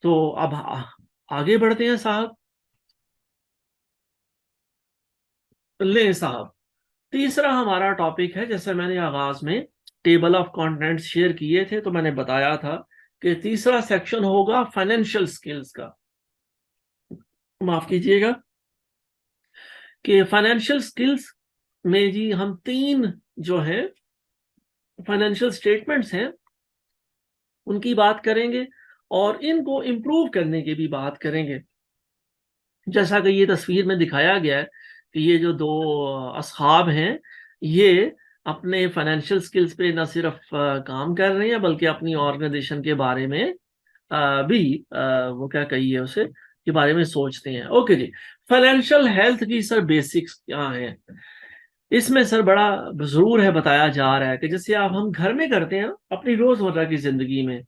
تو اب آگے بڑھتے ہیں صاحب. لیں صاحب, تیسرا ہمارا ٹاپک ہے, جیسے میں نے آغاز میں ٹیبل آف کانٹینٹس شیئر کیے تھے تو میں نے بتایا تھا کہ تیسرا سیکشن ہوگا فائنینشیل سکلز کا. معاف کیجئے گا کہ فائنینشیل سکلز میں جی ہم تین جو ہے فائنینشیل سٹیٹمنٹس ہیں ان کی بات کریں گے اور ان کو امپروو کرنے کی بھی بات کریں گے. جیسا کہ یہ تصویر میں دکھایا گیا ہے کہ یہ جو دو اصحاب ہیں یہ اپنے فائنینشیل سکلز پہ نہ صرف کام کر رہے ہیں بلکہ اپنی آرگنائزیشن کے بارے میں بھی وہ کیا کہیے اسے کے بارے میں سوچتے ہیں. اوکے جی, فائنینشیل ہیلتھ کی سر بیسکس کیا ہیں؟ اس میں سر بڑا ضرور ہے بتایا جا رہا ہے کہ جیسے آپ ہم گھر میں کرتے ہیں اپنی روزمرہ کی زندگی میں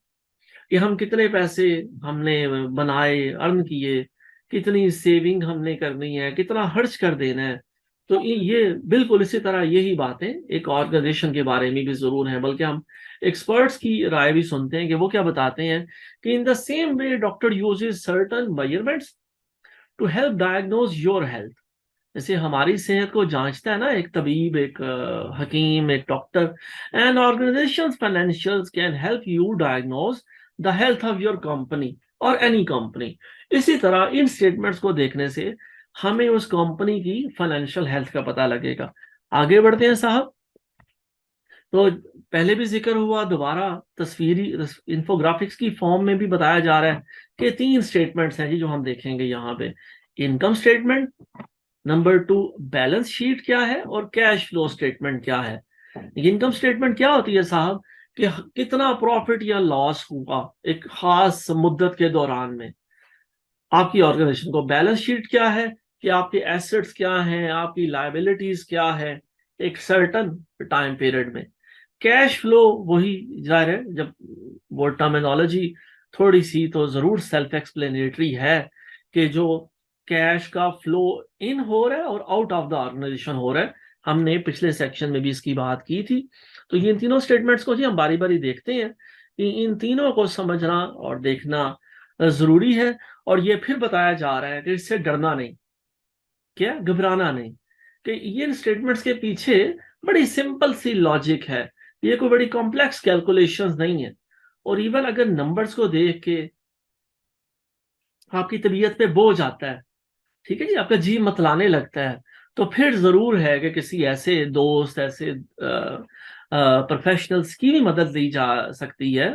کہ ہم کتنے پیسے ہم نے بنائے, ارن کیے, کتنی سیونگ ہم نے کرنی ہے, کتنا خرچ کر دینا ہے. تو یہ بالکل اسی طرح یہی باتیں ایک آرگنائزیشن کے بارے میں بھی ضرور ہیں, بلکہ ہم ایکسپرٹس کی رائے بھی سنتے ہیں کہ وہ کیا بتاتے ہیں کہ in the same way doctor uses certain measurements to help diagnose your health. جیسے ہماری صحت کو جانچتا ہے نا ایک طبیب, ایک حکیم, ایک doctor, and organization financial can help you diagnose the health of your company اور اینی کمپنی. اسی طرح ان اسٹیٹمنٹس کو دیکھنے سے ہمیں اس کمپنی کی فائنینشیل ہیلتھ کا پتہ لگے گا. آگے بڑھتے ہیں صاحب. تو پہلے بھی ذکر ہوا, دوبارہ تصویری انفوگرافکس کی فارم میں بھی بتایا جا رہا ہے کہ تین سٹیٹمنٹس ہیں جی جو ہم دیکھیں گے یہاں پہ. Income statement, number 2 balance sheet کیا ہے, اور کیش فلو سٹیٹمنٹ کیا ہے. انکم سٹیٹمنٹ کیا ہوتی ہے صاحب کہ کتنا پروفٹ یا لاس ہوا ایک خاص مدت کے دوران میں آپ کی آرگنائزیشن کو. بیلنس شیٹ کیا ہے کہ آپ کے ایسٹس کیا ہیں, آپ کی لائبلٹیز کیا ہے ایک سرٹن ٹائم پیریڈ میں. کیش فلو وہی ظاہر ہے, جب وہ ٹرمینالوجی تھوڑی سی تو ضرور سیلف ایکسپلینیٹری ہے کہ جو کیش کا فلو ان ہو رہا ہے اور آؤٹ آف دا آرگنائزیشن ہو رہا ہے. ہم نے پچھلے سیکشن میں بھی اس کی بات کی تھی. تو یہ تینوں سٹیٹمنٹس کو جی ہم باری باری دیکھتے ہیں کہ ان تینوں کو سمجھنا اور دیکھنا ضروری ہے. اور یہ پھر بتایا جا رہا ہے کہ اس سے ڈرنا نہیں, کیا گھبرانا نہیں, کہ یہ سٹیٹمنٹس کے پیچھے بڑی سمپل سی لاجک ہے, یہ کوئی بڑی کمپلیکس کیلکولیشنز نہیں ہے. اور ایون اگر نمبرز کو دیکھ کے آپ کی طبیعت پہ بوجھ آتا ہے, ٹھیک ہے جی, آپ کا جی متلانے لگتا ہے, تو پھر ضرور ہے کہ کسی ایسے دوست, ایسے پروفیشنلز کی بھی مدد لی جا سکتی ہے.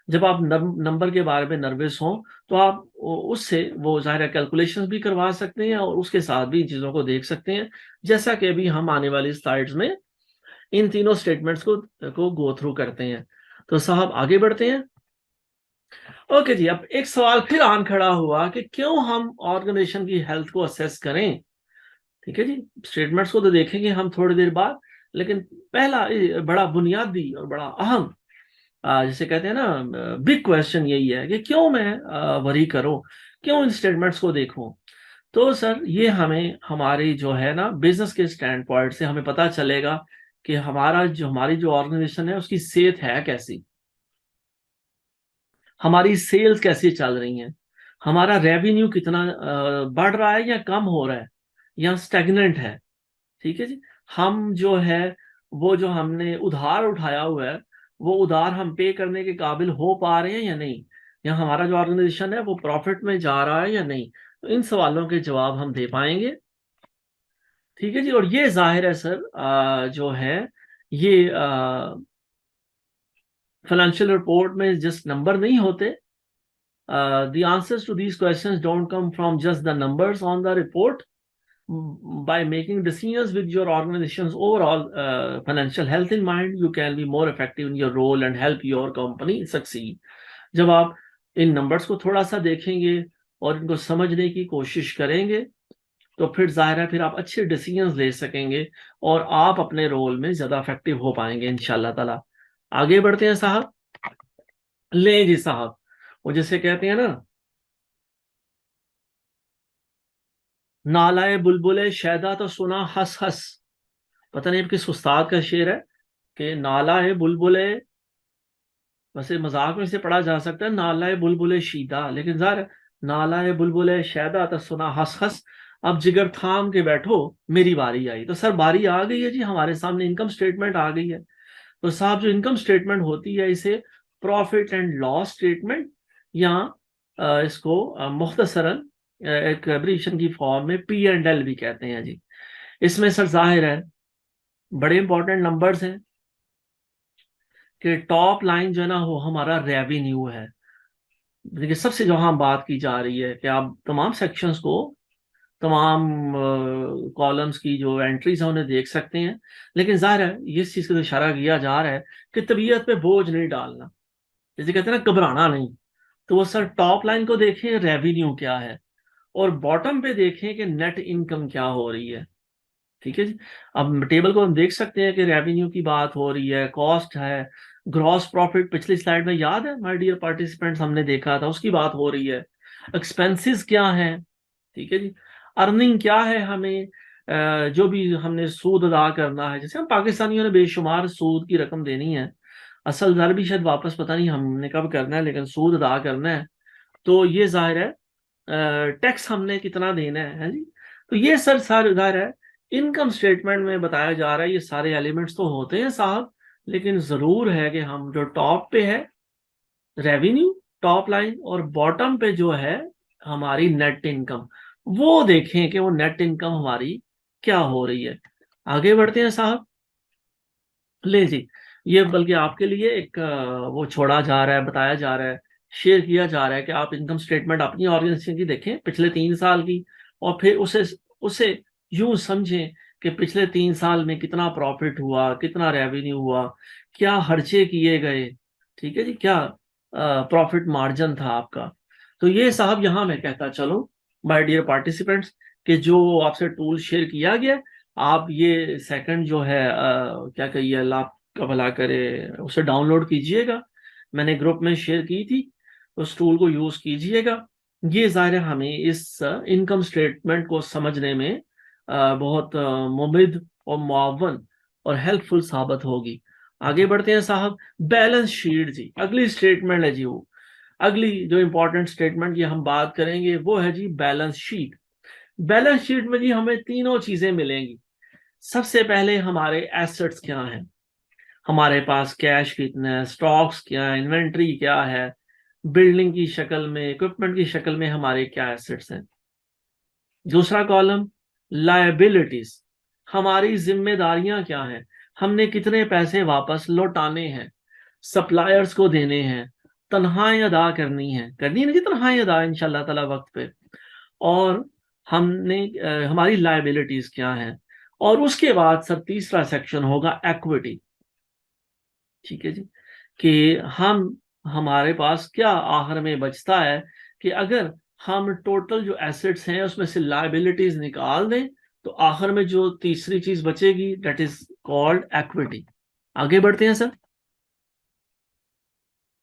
جب آپ نمبر کے بارے میں نروس ہوں تو آپ اس سے وہ ظاہر کیلکولیشنز بھی کروا سکتے ہیں اور اس کے ساتھ بھی ان چیزوں کو دیکھ سکتے ہیں, جیسا کہ ابھی ہم آنے والی سلائیڈز میں ان تینوں سٹیٹمنٹس کو گو تھرو کرتے ہیں. تو صاحب آگے بڑھتے ہیں. اوکے جی, اب ایک سوال پھر آن کھڑا ہوا کہ کیوں ہم آرگنائزیشن کی ہیلتھ کو اسیس کریں. ٹھیک ہے جی, سٹیٹمنٹس کو تو دیکھیں گے ہم تھوڑی دیر بعد, لیکن پہلا بڑا بنیادی اور بڑا اہم جسے کہتے ہیں نا بگ کوشچن یہی ہے کہ کیوں میں وری کروں, کیوں ان سٹیٹمنٹس کو دیکھوں. تو سر یہ ہمیں ہماری جو ہے نا بزنس کے سٹینڈ پوائنٹ سے ہمیں پتہ چلے گا کہ ہماری جو آرگنائزیشن ہے اس کی صحت ہے کیسی, ہماری سیلز کیسی چل رہی ہیں, ہمارا ریونیو کتنا بڑھ رہا ہے یا کم ہو رہا ہے یا اسٹیگننٹ ہے. ٹھیک ہے جی, ہم جو ہے وہ جو ہم نے ادھار اٹھایا ہوا ہے وہ ادھار ہم پے کرنے کے قابل ہو پا رہے ہیں یا نہیں, یا ہمارا جو آرگنائزیشن ہے وہ پروفٹ میں جا رہا ہے یا نہیں. تو ان سوالوں کے جواب ہم دے پائیں گے. ٹھیک ہے جی, اور یہ ظاہر ہے سر جو ہے یہ فائنینشیل رپورٹ میں جسٹ نمبر نہیں ہوتے. The answers to these questions don't come from just the numbers on the report. By making decisions with your organization's overall financial health in mind, you can be more effective in your role and help your company succeed. جب آپ ان numbers کو تھوڑا سا دیکھیں گے اور ان کو سمجھنے کی کوشش کریں گے تو پھر ظاہر ہے پھر آپ اچھے ڈیسیژنز لے سکیں گے اور آپ اپنے رول میں زیادہ افیکٹو ہو پائیں گے انشاءاللہ تعالی. آگے بڑھتے ہیں صاحب. لیں جی صاحب, وہ جسے کہتے ہیں نا نالائے بلبلے شیدا تو سنا ہس ہس. پتہ نہیں کس استاد کا شعر ہے کہ نالائے بلبلے ویسے مذاق میں سے پڑھا جا سکتا ہے نالائے بلبل شیدا، لیکن ظاہر ہے نالائے بلبل شیدا تو سنا ہنس ہنس، اب جگر تھام کے بیٹھو میری باری آئی۔ تو سر باری آ گئی ہے جی، ہمارے سامنے انکم سٹیٹمنٹ آ گئی ہے۔ تو صاحب جو انکم سٹیٹمنٹ ہوتی ہے اسے پروفٹ اینڈ لاس سٹیٹمنٹ، یا اس کو مختصراً ایک ایبریشن کی فارم میں پی اینڈ ایل بھی کہتے ہیں جی۔ اس میں سر ظاہر ہے بڑے امپورٹنٹ نمبرز ہیں کہ ٹاپ لائن جو ہے نا وہ ہمارا ریونیو ہے۔ دیکھیے سب سے جہاں بات کی جا رہی ہے کہ آپ تمام سیکشنز کو، تمام کالمز کی جو انٹریز ہیں انہیں دیکھ سکتے ہیں، لیکن ظاہر ہے اس چیز کا اشارہ کیا جا رہا ہے کہ طبیعت پہ بوجھ نہیں ڈالنا، جیسے کہتے ہیں نا گھبرانا نہیں۔ تو وہ سر ٹاپ لائن کو دیکھیں ریونیو کیا ہے، اور باٹم پہ دیکھیں کہ نیٹ انکم کیا ہو رہی ہے۔ ٹھیک ہے جی، اب ٹیبل کو ہم دیکھ سکتے ہیں کہ ریونیو کی بات ہو رہی ہے، کاسٹ ہے، گراس پروفٹ پچھلی سلائیڈ میں یاد ہے مائی ڈیئر پارٹیسپینٹس ہم نے دیکھا تھا، اس کی بات ہو رہی ہے، ایکسپینسز کیا ہیں، ٹھیک ہے جی، ارننگ کیا ہے، ہمیں جو بھی ہم نے سود ادا کرنا ہے، جیسے ہم پاکستانیوں نے بے شمار سود کی رقم دینی ہے، اصل در بھی شاید واپس پتہ نہیں ہم نے کب کرنا ہے، لیکن سود ادا کرنا ہے، تو یہ ظاہر ہے ٹیکس ہم نے کتنا دینا ہے جی۔ تو یہ سر ظاہر ہے انکم سٹیٹمنٹ میں بتایا جا رہا ہے، یہ سارے ایلیمنٹس تو ہوتے ہیں صاحب، لیکن ضرور ہے کہ ہم جو ٹاپ پہ ہے ریونیو ٹاپ لائن، اور باٹم پہ جو ہے ہماری نیٹ انکم، وہ دیکھیں کہ وہ نیٹ انکم ہماری کیا ہو رہی ہے۔ آگے بڑھتے ہیں صاحب، لے جی، یہ بلکہ آپ کے لیے ایک وہ چھوڑا جا رہا ہے، بتایا جا رہا ہے، شیئر کیا جا رہا ہے کہ آپ انکم سٹیٹمنٹ اپنی آرگنائزیشن کی دیکھیں پچھلے 3 سال کی، اور پھر اسے یوں سمجھیں کہ پچھلے 3 سال میں کتنا پروفٹ ہوا، کتنا ریونیو ہوا، کیا خرچے کیے گئے، ٹھیک ہے جی، کیا پروفٹ مارجن تھا آپ کا۔ تو یہ صاحب یہاں میں کہتا چلوں مائی ڈیئر پارٹیسپینٹس کہ جو آپ سے ٹول شیئر کیا گیا، آپ یہ سیکنڈ جو ہے کیا کہیے، اللہ آپ کا بھلا کرے، اسے ڈاؤن لوڈ کیجئے گا، میں نے گروپ میں شیئر کی تھی، اس ٹول کو یوز کیجئے گا۔ یہ ظاہر ہمیں اس انکم سٹیٹمنٹ کو سمجھنے میں بہت مفید اور معاون اور ہیلپ فل ثابت ہوگی۔ آگے بڑھتے ہیں صاحب، بیلنس شیٹ جی، اگلی سٹیٹمنٹ ہے جی، وہ اگلی جو امپورٹنٹ سٹیٹمنٹ یہ ہم بات کریں گے وہ ہے جی بیلنس شیٹ۔ بیلنس شیٹ میں جی ہمیں تینوں چیزیں ملیں گی۔ سب سے پہلے ہمارے ایسٹس کیا ہیں، ہمارے پاس کیش کتنا ہے، سٹاکس کیا ہے، انوینٹری کیا ہے، بلڈنگ کی شکل میں، اکوپمنٹ کی شکل میں ہمارے کیا ایسٹس ہیں۔ دوسرا کالم لائبلٹیز، ہماری ذمہ داریاں کیا ہیں، ہم نے کتنے پیسے واپس لوٹانے ہیں، سپلائرز کو دینے ہیں، تنخواہیں ادا کرنی ہیں، کرنی ہے نا جی تنخواہیں ادا انشاءاللہ تعالی وقت پہ، اور ہم نے ہماری لائبلٹیز کیا ہیں، اور اس کے بعد سر تیسرا سیکشن ہوگا ایکوٹی، ٹھیک ہے جی، کہ ہمارے پاس کیا آخر میں بچتا ہے، کہ اگر ہم ٹوٹل جو ایسٹس ہیں اس میں سے لائبلٹیز نکال دیں تو آخر میں جو تیسری چیز بچے گی دیٹ از کالڈ ایکوٹی۔ آگے بڑھتے ہیں سر،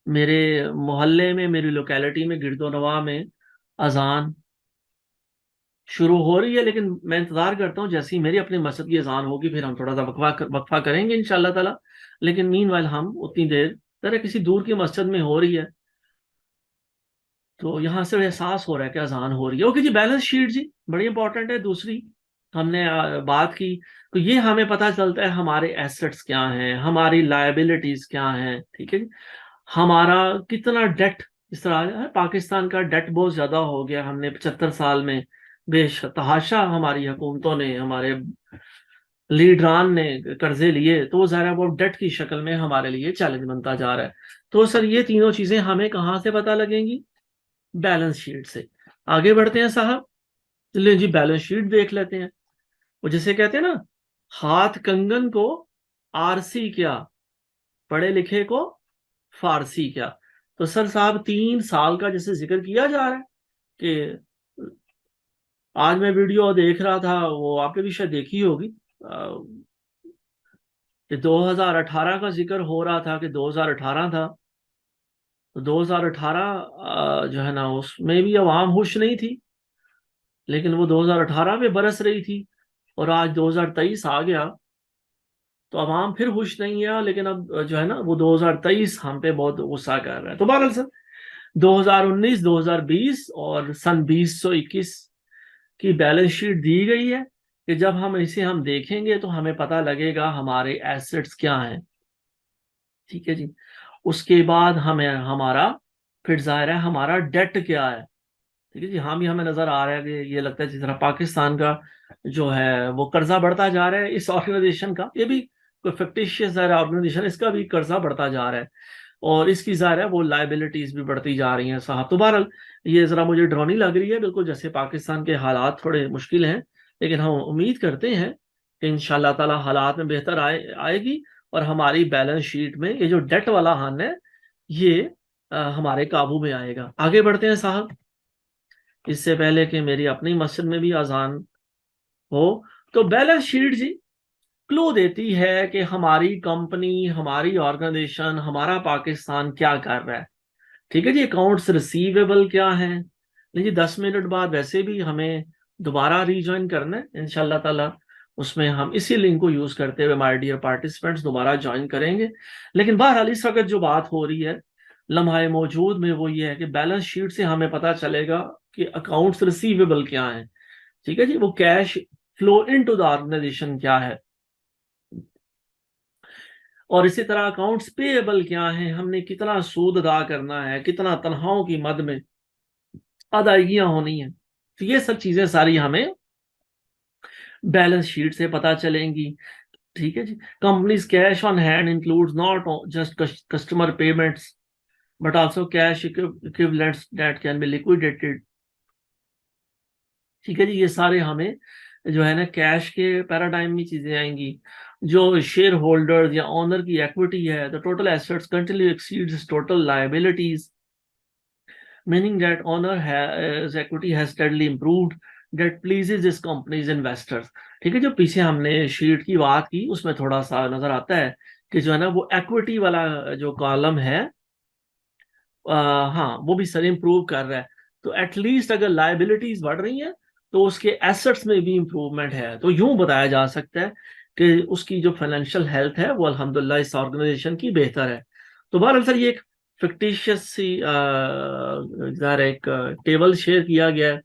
میرے محلے میں، میری لوکیلٹی میں، گرد و نواح میں اذان شروع ہو رہی ہے، لیکن میں انتظار کرتا ہوں جیسے ہی میری اپنی مسجد کی اذان ہوگی پھر ہم تھوڑا سا وقفہ کریں گے انشاءاللہ تعالی، لیکن مین وائل ہم اتنی دیر طرح کسی دور کی مسجد میں ہو رہی ہے تو یہاں سے احساس ہو رہا ہے کہ اذان ہو رہی ہے۔ اوکے جی، بیلنس شیٹ جی بڑی امپورٹنٹ ہے، دوسری ہم نے بات کی، تو یہ ہمیں پتہ چلتا ہے ہمارے ایسٹس کیا ہیں، ہماری لائبلٹیز کیا ہیں، ٹھیک ہے جی، ہمارا کتنا ڈیٹ، اس طرح ہے پاکستان کا ڈیٹ بہت زیادہ ہو گیا، ہم نے 75 سال میں بے تحاشا ہماری حکومتوں نے، ہمارے لیڈران نے قرضے لیے، تو وہ ظاہر ہے وہ ڈیٹ کی شکل میں ہمارے لیے چیلنج بنتا جا رہا ہے۔ تو سر یہ تینوں چیزیں ہمیں کہاں سے پتہ لگیں گی؟ بیلنس شیٹ سے۔ آگے بڑھتے ہیں صاحب، چلیں جی بیلنس شیٹ دیکھ لیتے ہیں۔ وہ جسے کہتے ہیں نا ہاتھ کنگن کو آرسی کیا، پڑھے لکھے کو فارسی کیا۔ تو سر صاحب 3 سال کا جیسے ذکر کیا جا رہا ہے کہ آج میں ویڈیو دیکھ رہا تھا، وہ آپ نے بھی شاید دیکھی ہوگی، کہ 2018 کا ذکر ہو رہا تھا، کہ 2018 تھا، تو 2018 جو ہے نا اس میں بھی عوام خوش نہیں تھی، لیکن وہ 2018 میں برس رہی تھی، اور آج 2023 آ گیا تو عوام پھر خوش نہیں ہے، لیکن اب جو ہے نا وہ 2023 ہم پہ بہت غصہ کر رہا ہے. تو بہرحال سر 2019 2020 اور سن 2021 کی بیلنس شیٹ دی گئی ہے کہ جب ہم اسے دیکھیں گے تو ہمیں پتہ لگے گا ہمارے ایسٹس کیا ہیں. ٹھیک ہے جی. اس کے بعد ہمیں ہمارا پھر ظاہر ہے ہمارا ڈیٹ کیا ہے. ٹھیک ہے جی. ہاں بھی ہمیں نظر آ رہا ہے کہ یہ لگتا ہے جس طرح پاکستان کا جو ہے وہ قرضہ بڑھتا جا رہا ہے. اس آرگنائزیشن کا، یہ بھی کوئی فکٹیشیس ظاہر آرگنائزیشن، اس کا بھی قرضہ بڑھتا جا رہا ہے اور اس کی ظاہر ہے وہ لائبلٹیز بھی بڑھتی جا رہی ہیں صاحب. تو بہرحال یہ ذرا مجھے ڈرونی لگ رہی ہے، بالکل جیسے پاکستان کے حالات تھوڑے مشکل ہیں، لیکن ہم امید کرتے ہیں کہ انشاءاللہ تعالی حالات میں بہتر آئے گی اور ہماری بیلنس شیٹ میں یہ جو ڈیٹ والا ہن ہے یہ ہمارے قابو میں آئے گا. آگے بڑھتے ہیں صاحب. اس سے پہلے کہ میری اپنی مسجد میں بھی اذان ہو، تو بیلنس شیٹ جی کلو دیتی ہے کہ ہماری کمپنی، ہماری آرگنائزیشن، ہمارا پاکستان کیا کر رہا ہے. ٹھیک ہے جی. اکاؤنٹس ریسیویبل کیا ہیں. جی 10 منٹ بعد ویسے بھی ہمیں دوبارہ ری جوائن کرنا ہے انشاءاللہ تعالی. اس میں ہم اسی لنک کو یوز کرتے ہوئے مائی ڈیئر پارٹیسپینٹس دوبارہ جوائن کریں گے. لیکن بہرحال اس وقت جو بات ہو رہی ہے لمحہ موجود میں وہ یہ ہے کہ بیلنس شیٹ سے ہمیں پتہ چلے گا کہ اکاؤنٹس ریسیویبل کیا ہیں. ٹھیک ہے جی. وہ cash flow into the organization کیا ہے، اور اسی طرح اکاؤنٹس پیبل کیا ہیں، ہم نے کتنا سود ادا کرنا ہے، کتنا تنخواہوں کی مد میں ادائیگیاں ہونی ہیں. تو یہ سب چیزیں ساری ہمیں بیلنس شیٹ سے پتہ چلیں گی. ٹھیک ہے جی. Companies cash on hand includes not just customer payments but also cash equivalents that can be liquidated. ٹھیک ہے جی. یہ سارے ہمیں جو ہے نا کیش کے پیراڈائم میں چیزیں آئیں گی. جو شیئر ہولڈر یا اونر کی ایکویٹی ہے، the total assets continually exceeds total liabilities, meaning that owner's equity has steadily improved, that pleases this company's investors. ٹھیک ہے. جو پیچھے ہم نے شیٹ کی بات کی اس میں تھوڑا سا نظر آتا ہے کہ جو ہے نا وہ ایکویٹی والا جو کالم ہے ہاں وہ بھی سر امپروو کر رہا ہے. تو ایٹ لیسٹ اگر لائبلٹیز بڑھ رہی ہیں تو اس کے ایسٹس میں بھی امپروومنٹ ہے. تو یوں بتایا جا سکتا ہے کہ اس کی جو فائنینشیل ہیلتھ ہے وہ الحمدللہ اس آرگنائزیشن کی بہتر ہے. تو بہرحال سر یہ ایک فکٹیشیس سی ایک ٹیبل شیئر کیا گیا ہے،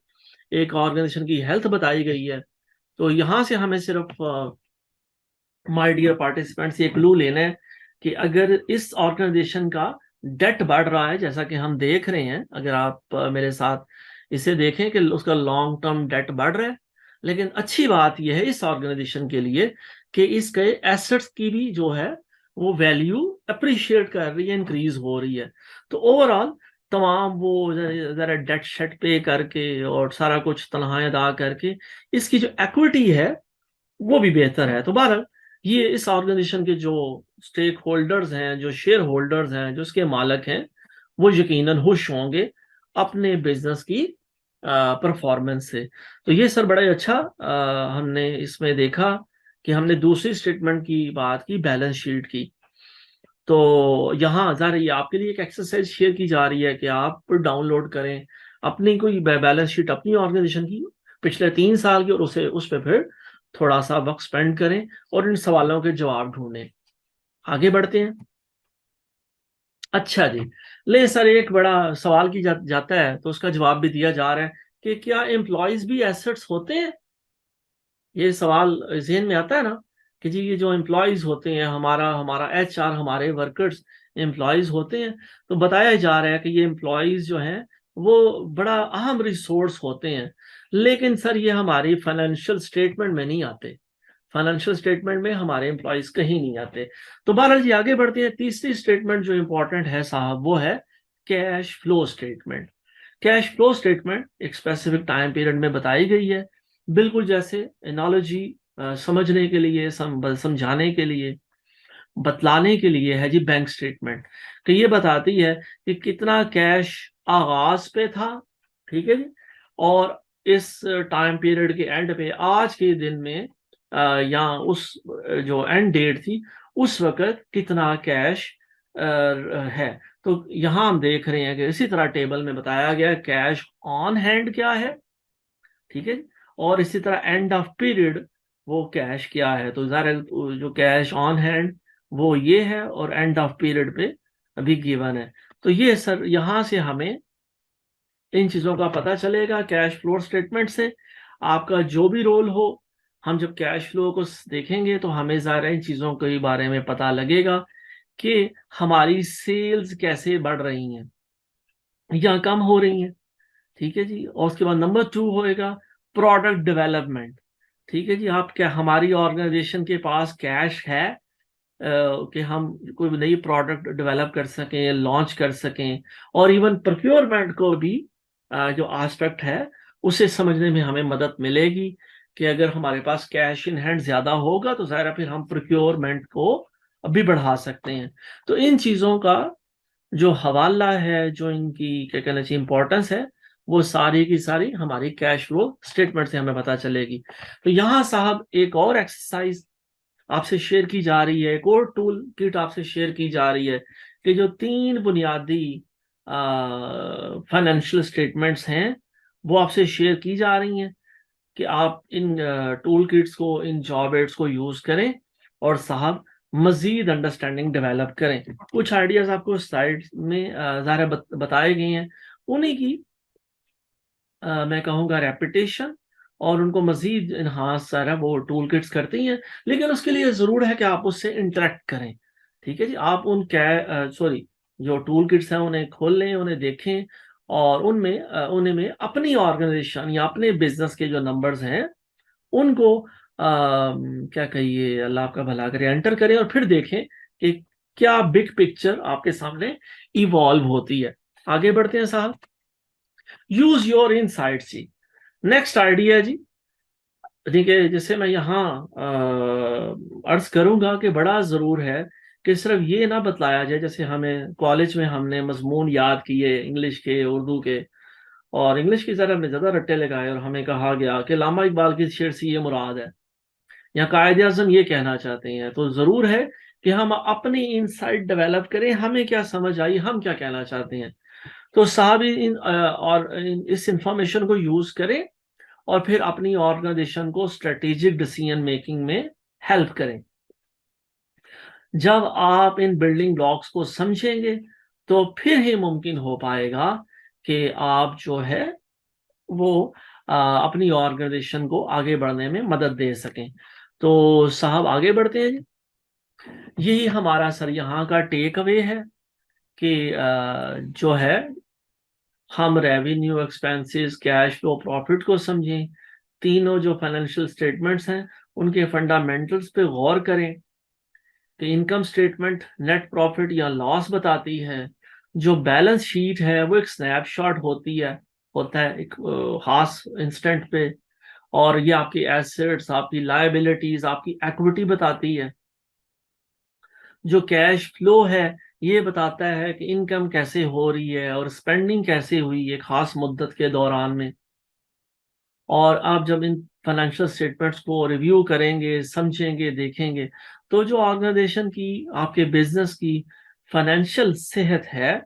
ایک آرگنائزیشن کی ہیلتھ بتائی گئی ہے. تو یہاں سے ہمیں صرف مائی ڈیئر پارٹیسپینٹس یہ کلو لینا ہے کہ اگر اس آرگنائزیشن کا ڈیٹ بڑھ رہا ہے جیسا کہ ہم دیکھ رہے ہیں، اگر آپ میرے ساتھ اسے دیکھیں کہ اس کا لانگ ٹرم ڈیٹ بڑھ رہا ہے، لیکن اچھی بات یہ ہے اس آرگنائزیشن کے لیے کہ اس کے ایسٹس کی بھی جو ہے وہ ویلیو اپریشیٹ کر رہی ہے، انکریز ہو رہی ہے. تو اوور آل تمام وہ ذرا ڈیٹ شیٹ پے کر کے اور سارا کچھ تنخواہیں ادا کر کے اس کی جو ایکویٹی ہے وہ بھی بہتر ہے. تو بہرحال یہ اس آرگنائزیشن کے جو اسٹیک ہولڈرز ہیں، جو شیئر ہولڈرز ہیں، جو اس کے مالک ہیں، وہ یقیناً خوش ہوں گے اپنے بزنس کی پرفارمنس سے. تو یہ سر بڑا اچھا ہم نے اس میں دیکھا کہ ہم نے دوسری سٹیٹمنٹ کی بات کی، بیلنس شیٹ کی. تو یہاں ظاہر یہ آپ کے لیے ایک ایکسرسائز شیئر کی جا رہی ہے کہ آپ ڈاؤن لوڈ کریں اپنی کوئی بیلنس شیٹ اپنی آرگنائزیشن کی پچھلے 3 سال کی، اور اس پہ پھر تھوڑا سا وقت سپینڈ کریں اور ان سوالوں کے جواب ڈھونڈیں. آگے بڑھتے ہیں. اچھا جی. لے سر ایک بڑا سوال کی جاتا ہے تو اس کا جواب بھی دیا جا رہا ہے کہ کیا امپلائیز بھی ایسٹس ہوتے ہیں. یہ سوال ذہن میں آتا ہے نا کہ جی یہ جو امپلائیز ہوتے ہیں، ہمارا ایچ آر، ہمارے ورکرز امپلائیز ہوتے ہیں. تو بتایا جا رہا ہے کہ یہ امپلائیز جو ہیں وہ بڑا اہم ریسورس ہوتے ہیں، لیکن سر یہ ہماری فائنینشیل اسٹیٹمنٹ میں نہیں آتے. فائنینشیل اسٹیٹمنٹ میں ہمارے امپلائیز کہیں نہیں آتے. تو بہرحال جی آگے بڑھتے ہیں. تیسری اسٹیٹمنٹ جو امپورٹنٹ ہے صاحب وہ ہے cash flow statement. Cash flow statement ایک اسپیسیفک ٹائم پیریڈ میں بتائی گئی ہے، بالکل جیسے انالوجی سمجھنے کے لیے، سمجھانے کے لیے، بتلانے کے لیے ہے جی بینک اسٹیٹمنٹ، کہ یہ بتاتی ہے کہ کتنا کیش آغاز پہ تھا. ٹھیک ہے جی. اور اس ٹائم پیریڈ کے اینڈ پہ آج کے دن میں یا اس جو اینڈ ڈیٹ تھی اس وقت کتنا کیش ہے. تو یہاں ہم دیکھ رہے ہیں کہ اسی طرح ٹیبل میں بتایا گیا کیش آن ہینڈ کیا ہے. ٹھیک ہے. اور اسی طرح اینڈ آف پیریڈ وہ کیش کیا ہے، تو ظاہر جو کیش آن ہینڈ وہ یہ ہے، اور اینڈ آف پیریڈ پہ ابھی گیون ہے. تو یہ سر یہاں سے ہمیں ان چیزوں کا پتہ چلے گا کیش فلو اسٹیٹمنٹ سے. آپ کا جو بھی رول ہو، ہم جب کیش فلو کو دیکھیں گے تو ہمیں ظاہر ان چیزوں کے بارے میں پتہ لگے گا کہ ہماری سیلز کیسے بڑھ رہی ہیں یا کم ہو رہی ہیں. ٹھیک ہے جی. اور اس کے بعد نمبر 2 ہوئے گا پروڈکٹ ڈیولپمنٹ. ٹھیک ہے جی. آپ کیا ہماری آرگنائزیشن کے پاس کیش ہے کہ ہم کوئی نئی پروڈکٹ ڈیولپ کر سکیں، لانچ کر سکیں، اور ایون پروکیورمنٹ کو بھی جو آسپیکٹ ہے اسے سمجھنے میں ہمیں مدد ملے گی کہ اگر ہمارے پاس کیش ان ہینڈ زیادہ ہوگا تو ظاہر ہے پھر ہم پروکیورمنٹ کو بھی بڑھا سکتے ہیں. تو ان چیزوں کا جو حوالہ ہے، جو ان کی کیا کہنا چاہیے امپورٹنس ہے، وہ ساری کی ساری ہماری کیش فلو اسٹیٹمنٹ سے ہمیں پتہ چلے گی. تو یہاں صاحب ایک اور ایکسرسائز آپ سے شیئر کی جا رہی ہے، ایک اور ٹول کٹ آپ سے شیئر کی جا رہی ہے کہ جو 3 بنیادی فائنینشیل اسٹیٹمنٹس ہیں وہ آپ سے شیئر کی جا رہی ہیں کہ آپ ان ٹول کٹس کو، ان جاب ایڈس کو یوز کریں اور صاحب مزید انڈرسٹینڈنگ ڈیولپ کریں. کچھ آئیڈیاز آپ کو سلائڈ میں ظاہر بتائے گئے ہیں، انہیں کی میں کہوں گا ریپیٹیشن اور ان کو مزید انہانس سارا وہ ٹول کٹس کرتی ہیں. لیکن اس کے لیے ضرور ہے کہ آپ اس سے انٹریکٹ کریں. ٹھیک ہے جی. آپ ان جو ٹول کٹس ہیں انہیں کھول لیں، انہیں دیکھیں، اور ان میں اپنی آرگنائزیشن یا اپنے بزنس کے جو نمبرز ہیں ان کو کیا کہیے، اللہ آپ کا بھلا کرے، انٹر کریں اور پھر دیکھیں کہ کیا بگ پکچر آپ کے سامنے ایوالو ہوتی ہے. آگے بڑھتے ہیں صاحب. یوز یور ان سائٹ جی. نیکسٹ آئیڈیا جی. دیکھیے جیسے میں یہاں عرض کروں گا کہ بڑا ضرور ہے کہ صرف یہ نہ بتلایا جائے جیسے ہمیں کالج میں ہم نے مضمون یاد کیے انگلش کے، اردو کے، اور انگلش کی ذرا ہم نے زیادہ رٹے لگائے اور ہمیں کہا گیا کہ علامہ اقبال کی شعر سے یہ مراد ہے یا قائد اعظم یہ کہنا چاہتے ہیں. تو ضرور ہے کہ ہم اپنی انسائٹ ڈیولپ کریں، ہمیں کیا سمجھ آئی، ہم کیا کہنا چاہتے ہیں. تو صاحب اس انفارمیشن کو یوز کریں اور پھر اپنی آرگنائزیشن کو اسٹریٹجک ڈیسیژن میکنگ میں ہیلپ کریں. جب آپ ان بلڈنگ بلاکس کو سمجھیں گے تو پھر ہی ممکن ہو پائے گا کہ آپ جو ہے وہ اپنی آرگنائزیشن کو آگے بڑھنے میں مدد دے سکیں. تو صاحب آگے بڑھتے ہیں جی. یہی ہمارا سر یہاں کا ٹیک اوے ہے کہ جو ہے ہم revenue, expenses, cash flow, profit کو سمجھیں. تینوں جو فائنینشیل اسٹیٹمنٹس ہیں ان کے فنڈامنٹلز پہ غور کریں کہ انکم اسٹیٹمنٹ نیٹ پروفٹ یا لاس بتاتی ہے، جو بیلنس شیٹ ہے وہ ایک سنیپ شاٹ ہوتا ہے ایک خاص انسٹنٹ پہ، اور یہ آپ کی ایسیٹس، آپ کی لائبلٹیز، آپ کی ایکوٹی بتاتی ہے. جو کیش فلو ہے یہ بتاتا ہے کہ انکم کیسے ہو رہی ہے اور اسپینڈنگ کیسے ہوئی ہے خاص مدت کے دوران میں. اور آپ جب ان فائنینشیل اسٹیٹمنٹس کو ریویو کریں گے، سمجھیں گے، دیکھیں گے، تو جو آرگنائزیشن کی، آپ کے بزنس کی فائنینشیل صحت ہے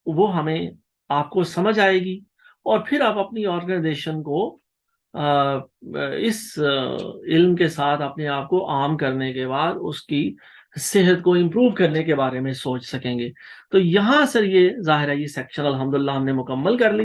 وہ ہمیں آپ کو سمجھ آئے گی، اور پھر آپ اپنی آرگنائزیشن کو اس علم کے ساتھ اپنے آپ کو عام کرنے کے بعد اس کی صحت کو امپروو کرنے کے بارے میں سوچ سکیں گے. تو یہاں سر یہ ظاہر ہے یہ سیکشن الحمدللہ ہم نے مکمل کر لی.